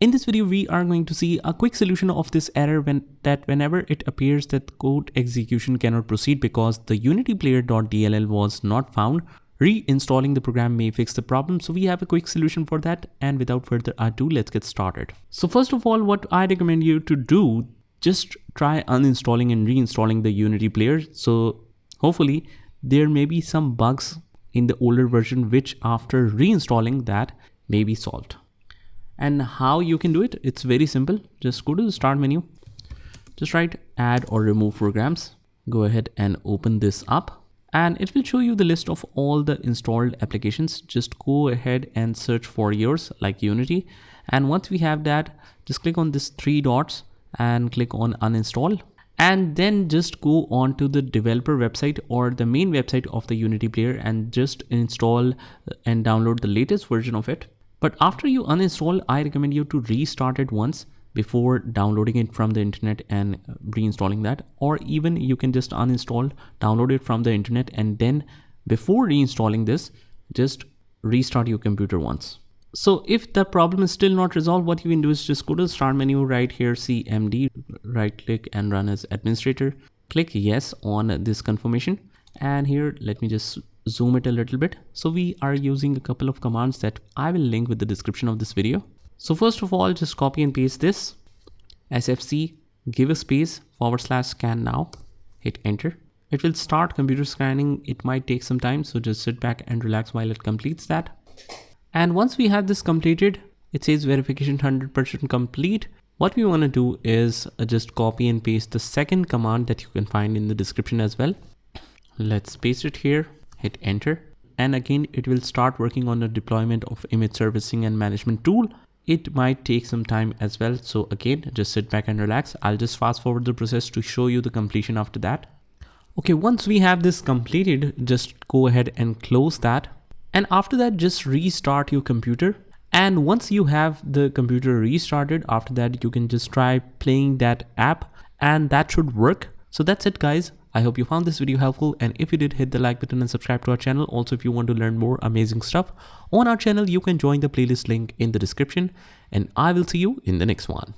In this video, we are going to see a quick solution of this error whenever it appears that code execution cannot proceed because the unityplayer.dll was not found. Reinstalling the program may fix the problem. So we have a quick solution for that. And without further ado, let's get started. So first of all, what I recommend you to do, just try uninstalling and reinstalling the Unity player. So hopefully there may be some bugs in the older version, which after reinstalling that may be solved. And how you can do it, it's very simple. Just go to the start menu, just write add or remove programs. Go ahead and open this up and it will show you the list of all the installed applications. Just go ahead and search for yours like Unity. And once we have that, just click on this 3 dots and click on uninstall. And then just go on to the developer website or the main website of the Unity player and just install and download the latest version of it. But after you uninstall, I recommend you to restart it once before downloading it from the internet and reinstalling that. Or even you can just uninstall, download it from the internet, and then before reinstalling this, just restart your computer once. So if the problem is still not resolved, what you can do is just go to the start menu right here, CMD, right click and run as administrator. Click yes on this confirmation. And here, let me just zoom it a little bit. So we are using a couple of commands that I will link with the description of this video. So first of all, just copy and paste this SFC, give a space /scannow, hit enter. It will start computer scanning. It might take some time, so just sit back and relax while it completes that. And once we have this completed, it says verification 100% complete. What we want to do is just copy and paste the second command that you can find in the description as well. Let's paste it here, hit enter. And again, it will start working on the deployment of image servicing and management tool. It might take some time as well. So again, just sit back and relax. I'll just fast forward the process to show you the completion after that. Okay, once we have this completed, just go ahead and close that. And after that, just restart your computer. And once you have the computer restarted, after that, you can just try playing that app and that should work. So that's it, guys. I hope you found this video helpful. And if you did, hit the like button and subscribe to our channel. Also, if you want to learn more amazing stuff on our channel, you can join the playlist link in the description. And I will see you in the next one.